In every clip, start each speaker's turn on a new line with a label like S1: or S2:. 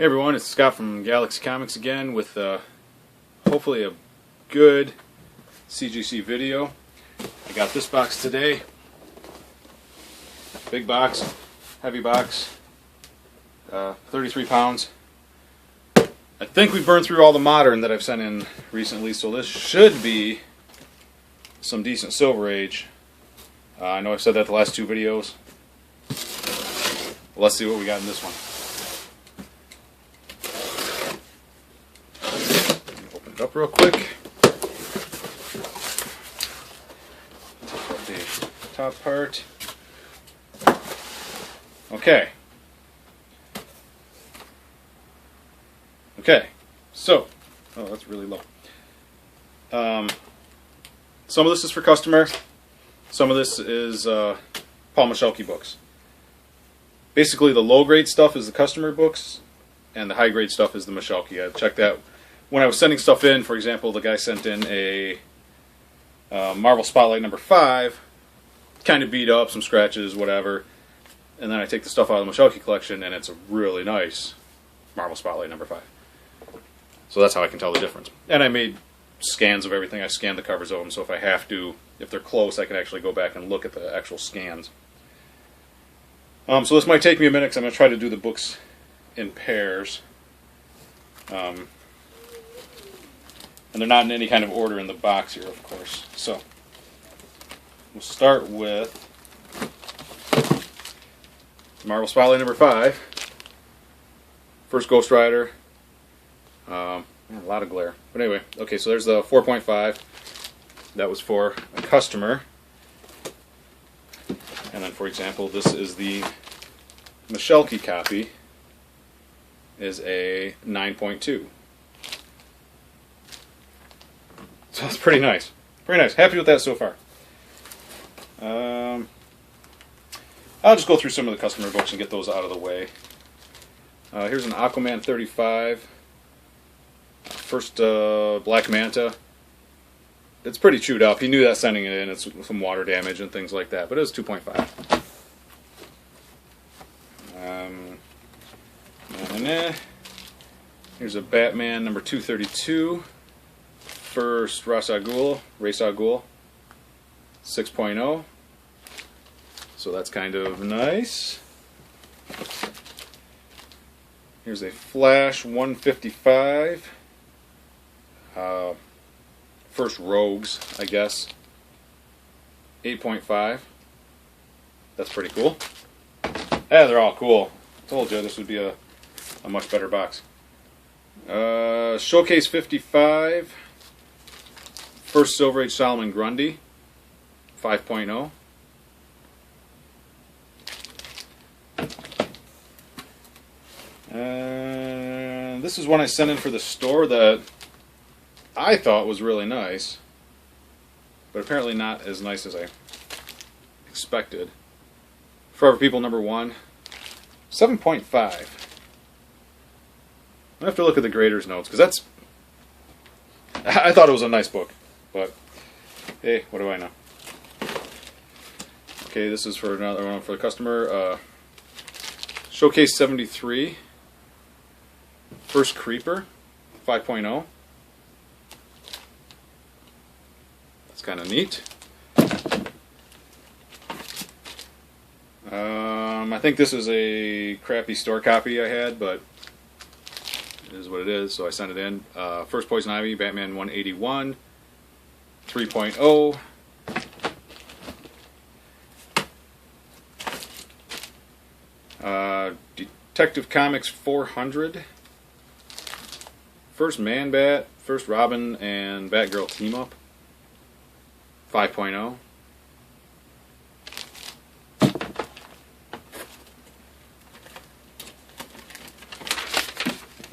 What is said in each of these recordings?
S1: Hey everyone, it's Scott from Michalke Comics again with hopefully a good CGC video. I got this box today. Big box, heavy box, 33 pounds. I think we've burned through all the modern that I've sent in recently, so this should be some decent Silver Age. I know I've said that the last two videos. Let's see what we got in this one. Open it up real quick. Take out the top part. Okay. So, oh, that's really low. Some of this is for customer. Some of this is Paul Michalke books. Basically, the low-grade stuff is the customer books, and the high-grade stuff is the Michalke. I checked that when I was sending stuff in. For example, the guy sent in a Marvel Spotlight number 5, kind of beat up, some scratches, whatever. And then I take the stuff out of the Michalke Collection, and it's a really nice Marvel Spotlight number 5. So that's how I can tell the difference. And I made scans of everything. I scanned the covers of them, so if I have to, if they're close, I can actually go back and look at the actual scans. So this might take me a minute because I'm going to try to do the books in pairs. And they're not in any kind of order in the box here, of course. So we'll start with Marvel Spotlight number 5. First Ghost Rider. Man, a lot of glare. But anyway, okay, so there's the 4.5. That was for a customer. And then, for example, this is the Michalke copy. Is a 9.2. So that's pretty nice. Pretty nice. Happy with that so far. I'll just go through some of the customer books and get those out of the way. Here's an Aquaman 35. First Black Manta. It's pretty chewed up. He knew that sending it in. It's some water damage and things like that. But it was 2.5. Here's a Batman number 232. First Ra's al Ghul, 6.0. So that's kind of nice. Here's a Flash 155. First Rogues, I guess. 8.5. That's pretty cool. Yeah, they're all cool. Told you this would be a much better box. Showcase 55. First Silver Age Solomon Grundy, 5.0. This is one I sent in for the store that I thought was really nice, but apparently not as nice as I expected. Forever People number 1, 7.5. I have to look at the grader's notes because that's. I thought it was a nice book, but hey, what do I know? Okay, this is for another one for the customer. Showcase 73. First Creeper, 5.0. That's kind of neat. I think this is a crappy store copy I had, but it is what it is, so I sent it in. First Poison Ivy, Batman 181, 3.0. Detective Comics 400. First Man-Bat, first Robin and Batgirl team up, 5.0.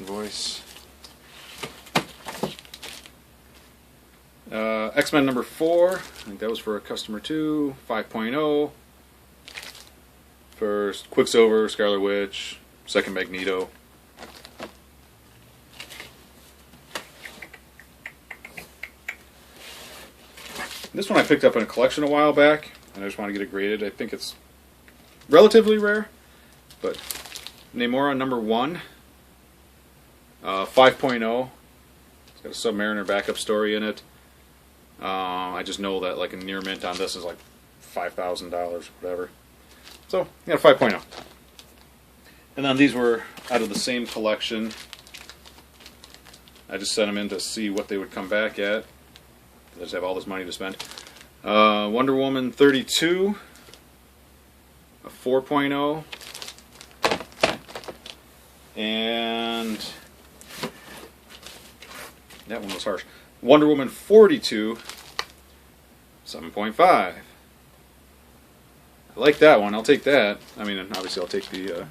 S1: Voice. X-Men number 4. I think that was for a customer too, 5.0. First Quicksilver, Scarlet Witch, second Magneto. This one I picked up in a collection a while back, and I just want to get it graded. I think it's relatively rare, but Namora number 1, 5.0. It's got a Submariner backup story in it. I just know that like a near mint on this is like $5,000, whatever. So, yeah, 5.0. And then these were out of the same collection. I just sent them in to see what they would come back at. I just have all this money to spend. Wonder Woman 32, a 4.0, and that one was harsh. Wonder Woman 42, 7.5. I like that one. I'll take that. I mean, obviously, I'll take the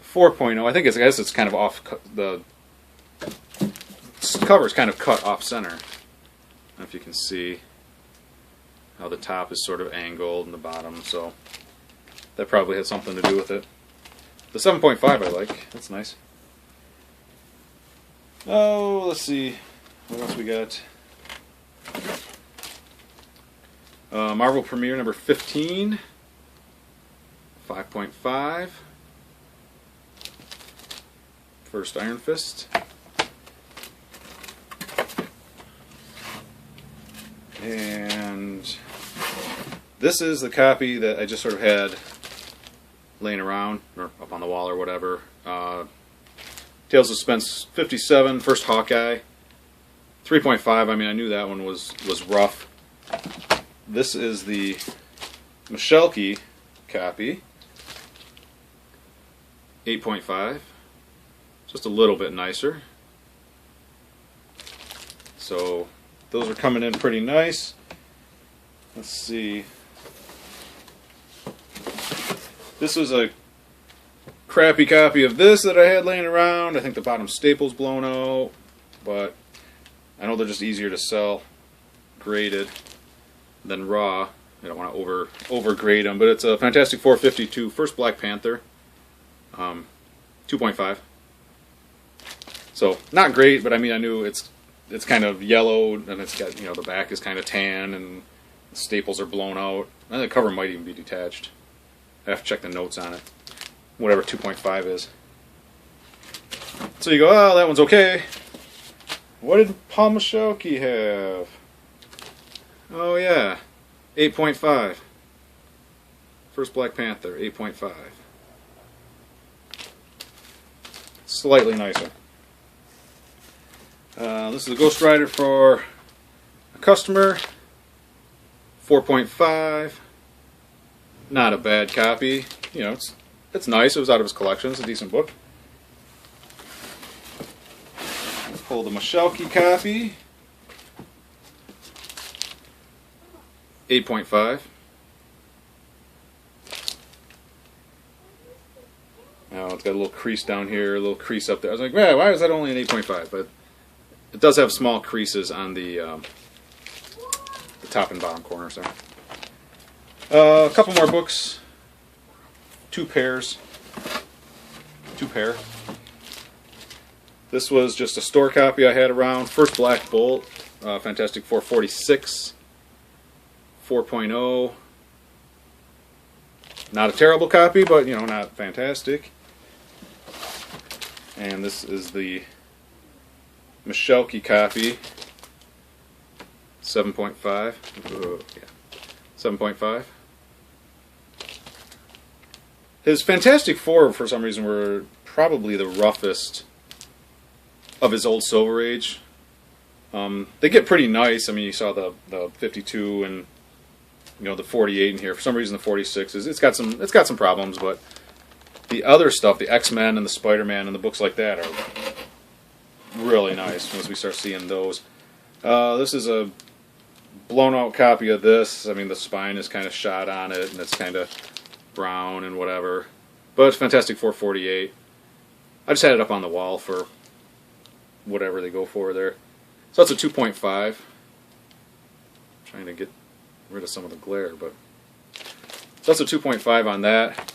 S1: 4.0. I guess it's kind of off. The cover is kind of cut off center. I don't know if you can see how the top is sort of angled and the bottom, so that probably had something to do with it. The 7.5 I like. That's nice. Oh, let's see. What else we got? Marvel Premiere number 15. 5.5. First Iron Fist. And this is the copy that I just sort of had laying around, or up on the wall or whatever. Tales of Suspense 57, First Hawkeye. 3.5, I mean, I knew that one was rough. This is the Michalke copy. 8.5. Just a little bit nicer. So those are coming in pretty nice. Let's see. This was a crappy copy of this that I had laying around. I think the bottom staple's blown out, but I know they're just easier to sell graded than raw. I don't want to overgrade them, but it's a Fantastic 452 First Black Panther, 2.5. So not great, but I mean I knew it's kind of yellowed and it's got, you know, the back is kind of tan and the staples are blown out. And the cover might even be detached. I have to check the notes on it. Whatever 2.5 is. So you go, oh, that one's okay. What did Paul Michalke have? Oh yeah, 8.5. First Black Panther, 8.5. Slightly nicer. This is a Ghost Rider for a customer. 4.5. Not a bad copy. You know, it's nice. It was out of his collection. It's a decent book. Let's pull the Michalke copy. 8.5. Now it's got a little crease down here, a little crease up there. I was like, yeah, why is that only an 8.5? But it does have small creases on the top and bottom corners there. A couple more books. Two pair. This was just a store copy I had around. First Black Bolt, Fantastic 446, 4.0. Not a terrible copy, but you know, not fantastic. And this is the Michalke copy, 7.5. Yeah, 7.5. His Fantastic Four, for some reason, were probably the roughest of his old Silver Age. They get pretty nice. I mean, you saw the 52 and you know the 48 in here. For some reason, the 46 it's got some problems, but the other stuff, the X-Men and the Spider-Man and the books like that, are really nice once we start seeing those. This is a blown out copy of this. I mean, the spine is kind of shot on it, and it's kind of brown and whatever. But it's Fantastic 448. I just had it up on the wall for whatever they go for there. So that's a 2.5. Trying to get rid of some of the glare, but so that's a 2.5 on that.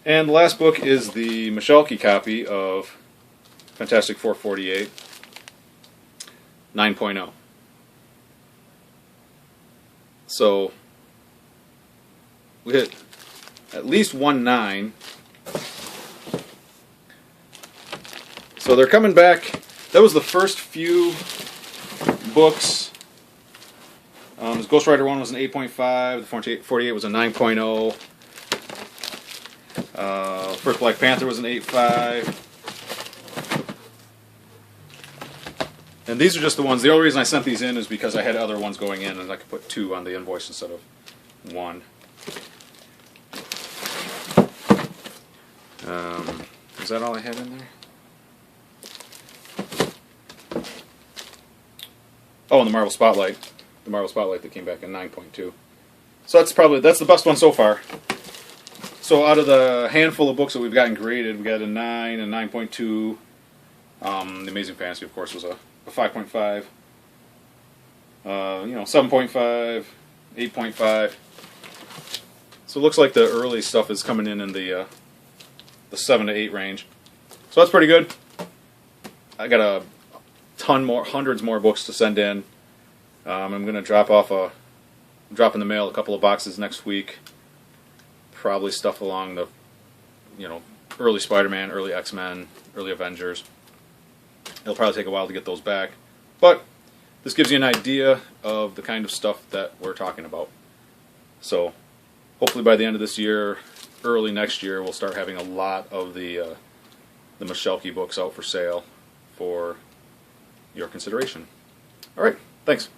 S1: And the last book is the Michalke copy of Fantastic 448, 9.0. So we hit at least one 9. So they're coming back. That was the first few books. The Ghost Rider 1 was an 8.5. The 48 was a 9.0. First Black Panther was an 8.5. And these are just the ones. The only reason I sent these in is because I had other ones going in, and I could put 2 on the invoice instead of 1. Is that all I have in there? Oh, and the Marvel Spotlight. The Marvel Spotlight that came back in 9.2. So that's the best one so far. So out of the handful of books that we've gotten graded, we got a 9, a 9.2. The Amazing Fantasy, of course, was a 5.5. 7.5, 8.5. So it looks like the early stuff is coming in the 7 to 8 range. So that's pretty good. I got a ton more, hundreds more books to send in. I'm going to drop in the mail a couple of boxes next week. Probably stuff along the, early Spider-Man, early X-Men, early Avengers. It'll probably take a while to get those back. But this gives you an idea of the kind of stuff that we're talking about. So hopefully by the end of this year, early next year, we'll start having a lot of the Michalke books out for sale for your consideration. All right, thanks.